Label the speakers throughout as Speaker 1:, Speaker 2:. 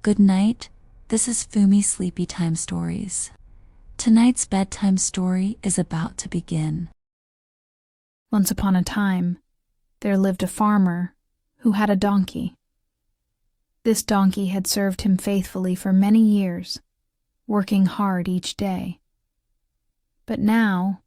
Speaker 1: Good night, this is Fumi's Sleepy Time Stories. Tonight's bedtime story is about to begin.
Speaker 2: Once upon a time, there lived a farmer who had a donkey. This donkey had served him faithfully for many years, working hard each day. But now,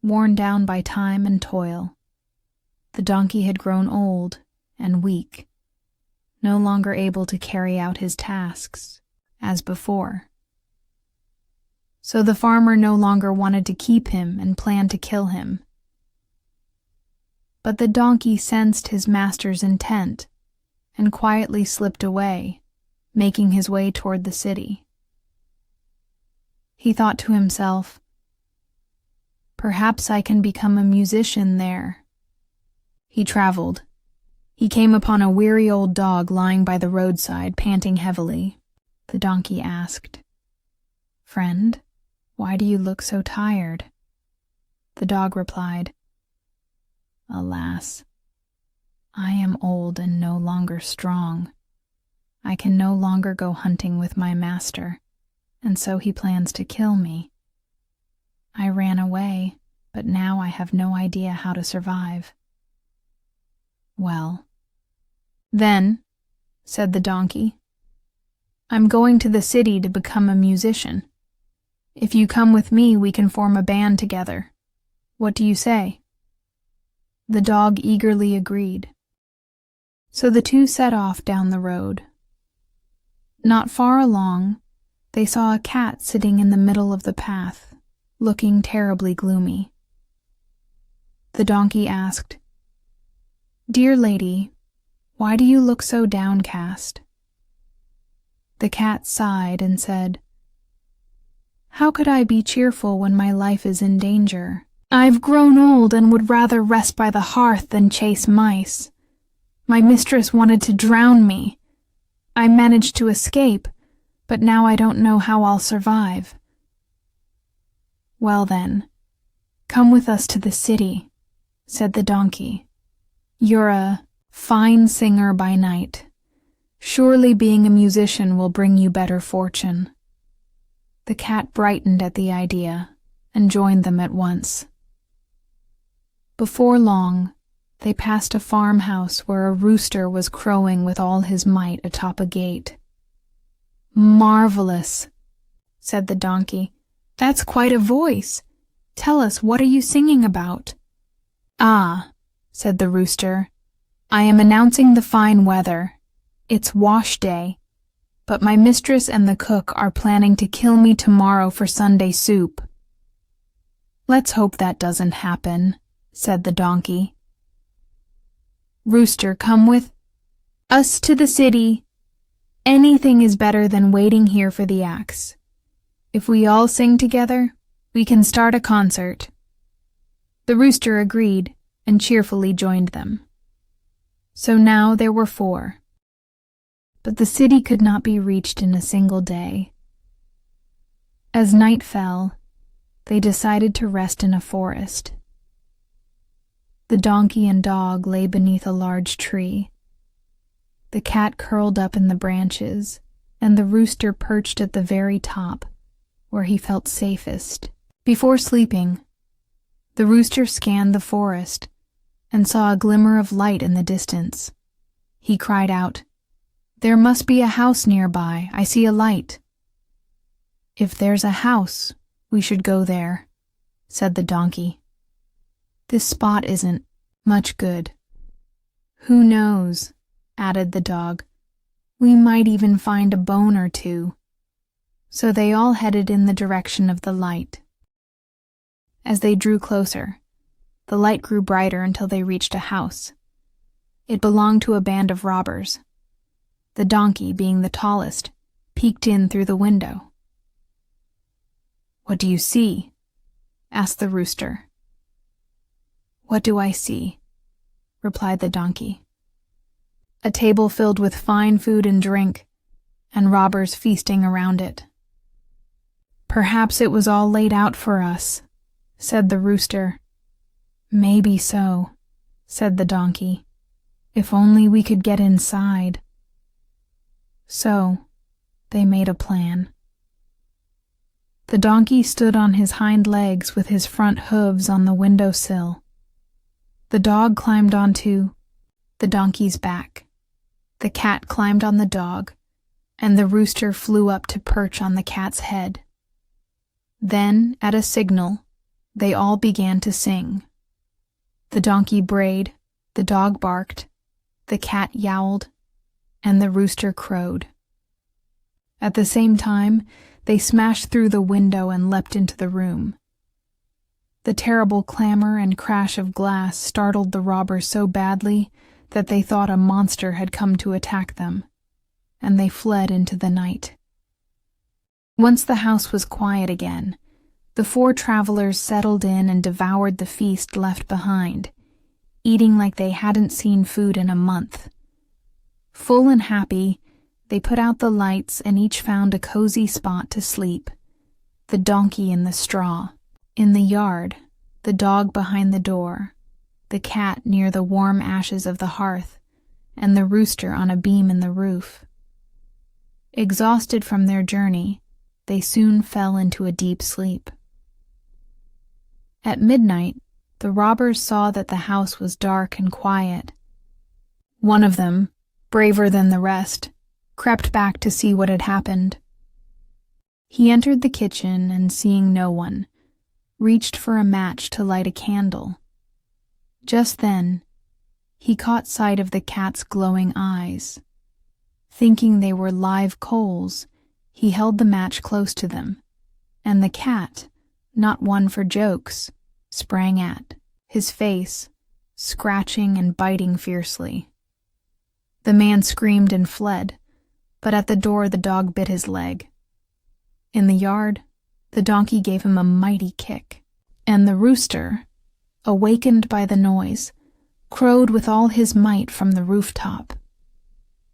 Speaker 2: worn down by time and toil, the donkey had grown old and weak, no longer able to carry out his tasks as before. So the farmer no longer wanted to keep him and planned to kill him. But the donkey sensed his master's intent and quietly slipped away, making his way toward the city. He thought to himself, "Perhaps I can become a musician there." He traveled. He came upon a weary old dog lying by the roadside, panting heavily. The donkey asked, "Friend, why do you look so tired?" The dog replied, "Alas, I am old and no longer strong. I can no longer go hunting with my master, and so he plans to kill me. I ran away, but now I have no idea how to survive." "Well, then," said the donkey, "I'm going to the city to become a musician. If you come with me, we can form a band together. What do you say?" The dog eagerly agreed. So the two set off down the road. Not far along, they saw a cat sitting in the middle of the path, looking terribly gloomy. The donkey asked, "Dear lady, why do you look so downcast?" The cat sighed and said, "How could I be cheerful when my life is in danger? I've grown old and would rather rest by the hearth than chase mice. My mistress wanted to drown me. I managed to escape, but now I don't know how I'll survive." "Well then, come with us to the city," said the donkey. "You're a fine singer by night. Surely being a musician will bring you better fortune." The cat brightened at the idea and joined them at once. Before long, they passed a farmhouse where a rooster was crowing with all his might atop a gate. "Marvelous," said the donkey. "That's quite a voice. Tell us, what are you singing about?" "Ah," said the rooster, "I am announcing the fine weather. It's wash day, but my mistress and the cook are planning to kill me tomorrow for Sunday soup." "Let's hope that doesn't happen," said the donkey. "Rooster, come with us to the city. Anything is better than waiting here for the axe. If we all sing together, we can start a concert." The rooster agreed and cheerfully joined them. So now there were 4. But the city could not be reached in a single day. As night fell, they decided to rest in a forest. The donkey and dog lay beneath a large tree. The cat curled up in the branches, and the rooster perched at the very top, where he felt safest. Before sleeping, the rooster scanned the forest and saw a glimmer of light in the distance. He cried out, "There must be a house nearby. I see a light." "If there's a house, we should go there," said the donkey. "This spot isn't much good." "Who knows?" added the dog. "We might even find a bone or two." So they all headed in the direction of the light. As they drew closer, the light grew brighter until they reached a house. It belonged to a band of robbers. The donkey, being the tallest, peeked in through the window. "What do you see?" asked the rooster. "What do I see?" replied the donkey. "A table filled with fine food and drink, and robbers feasting around it." "Perhaps it was all laid out for us," said the rooster. "Maybe so," said the donkey. "If only we could get inside." So, they made a plan. The donkey stood on his hind legs with his front hooves on the windowsill. The dog climbed onto the donkey's back. The cat climbed on the dog, and the rooster flew up to perch on the cat's head. Then, at a signal, they all began to sing. The donkey brayed, the dog barked, the cat yowled, and the rooster crowed. At the same time, they smashed through the window and leapt into the room. The terrible clamor and crash of glass startled the robbers so badly that they thought a monster had come to attack them, and they fled into the night. Once the house was quiet again, the 4 travelers settled in and devoured the feast left behind, eating like they hadn't seen food in a month. Full and happy, they put out the lights and each found a cozy spot to sleep, the donkey in the straw, in the yard, the dog behind the door, the cat near the warm ashes of the hearth, and the rooster on a beam in the roof. Exhausted from their journey, they soon fell into a deep sleep. At midnight, the robbers saw that the house was dark and quiet. One of them, braver than the rest, crept back to see what had happened. He entered the kitchen and, seeing no one, reached for a match to light a candle. Just then, he caught sight of the cat's glowing eyes. Thinking they were live coals, he held the match close to them, and the cat, not one for jokes, sprang at his face, scratching and biting fiercely. The man screamed and fled, but at the door the dog bit his leg. In the yard, the donkey gave him a mighty kick, and the rooster, awakened by the noise, crowed with all his might from the rooftop.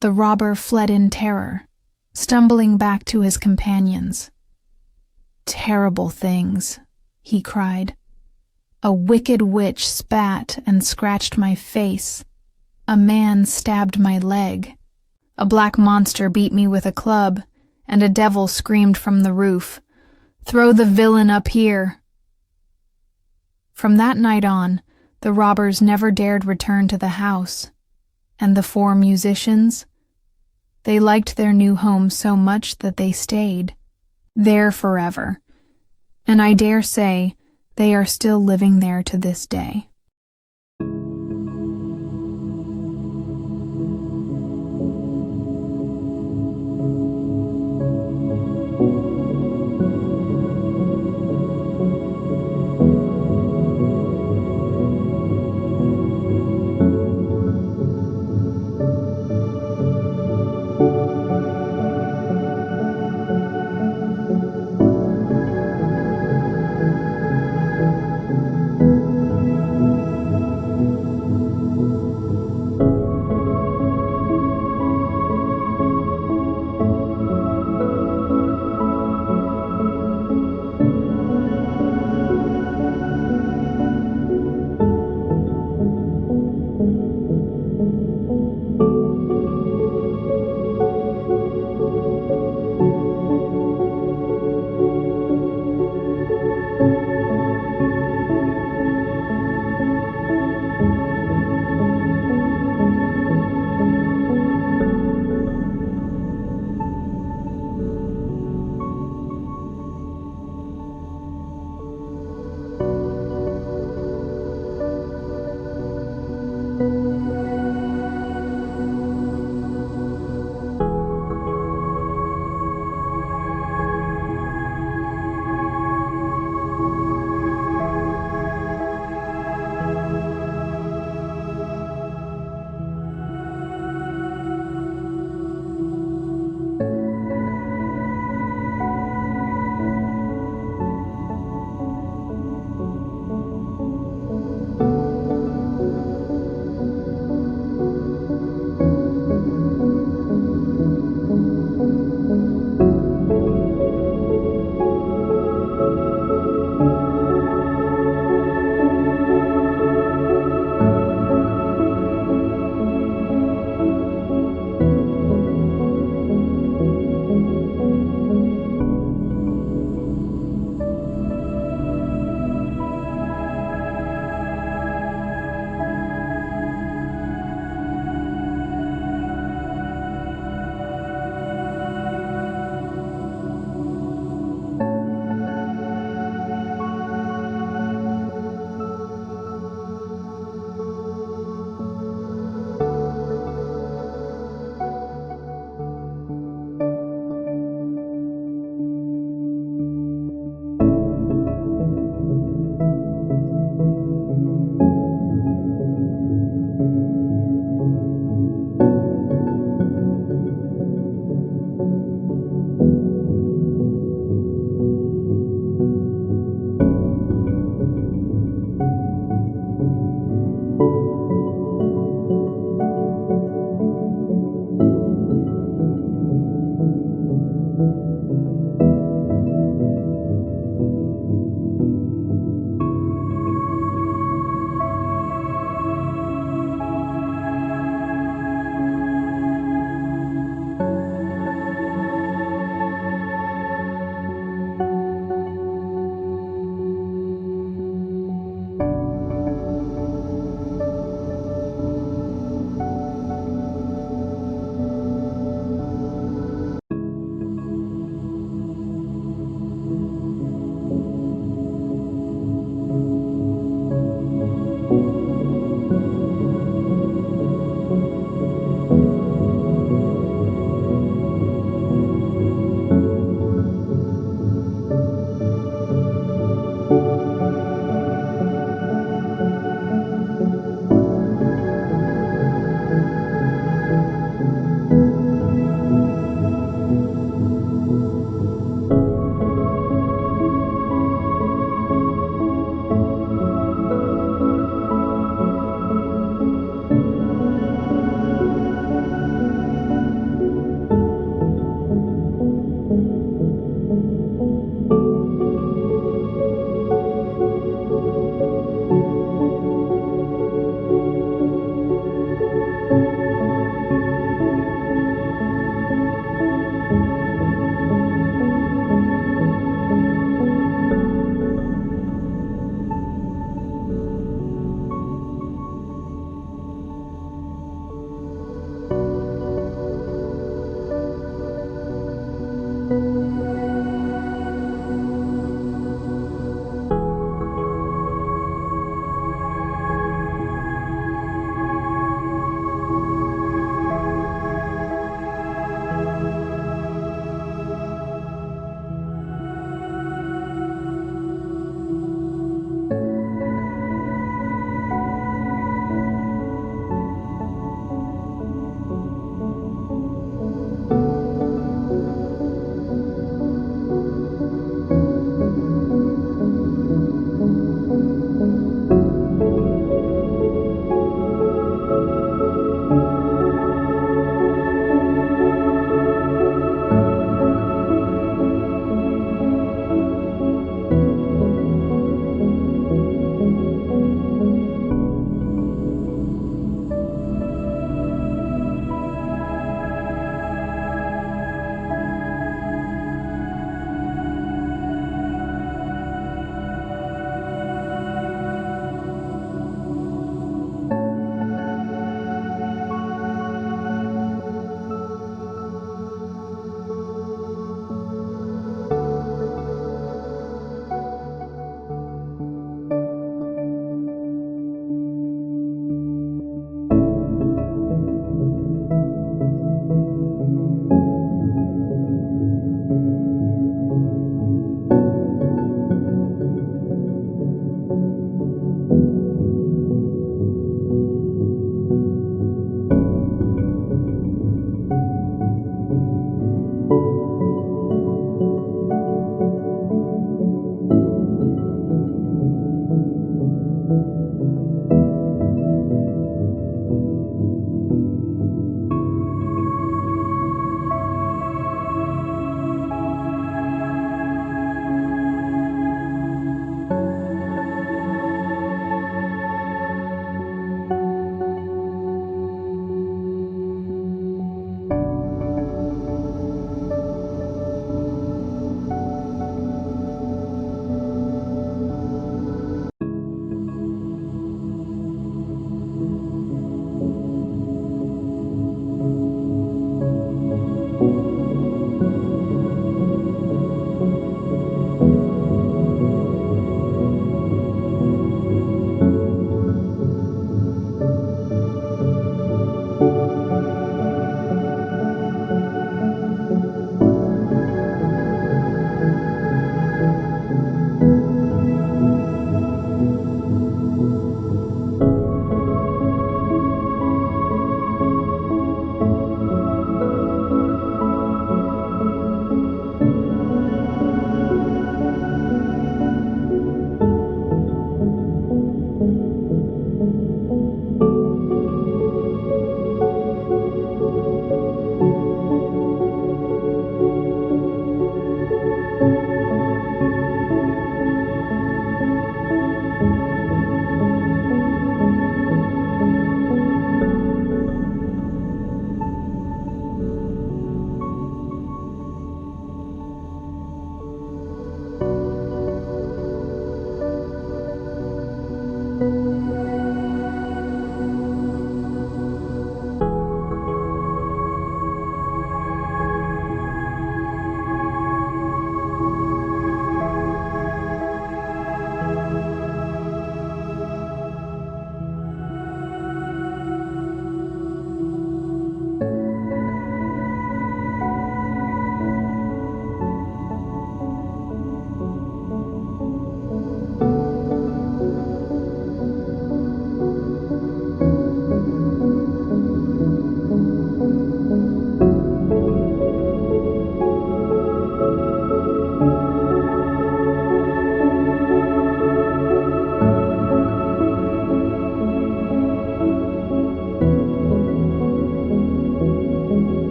Speaker 2: The robber fled in terror, stumbling back to his companions. "Terrible things," he cried. "A wicked witch spat and scratched my face. A man stabbed my leg. A black monster beat me with a club, and a devil screamed from the roof, 'Throw the villain up here!'" From that night on, the robbers never dared return to the house, and the 4 musicians, they liked their new home so much that they stayed there forever, and I dare say they are still living there to this day.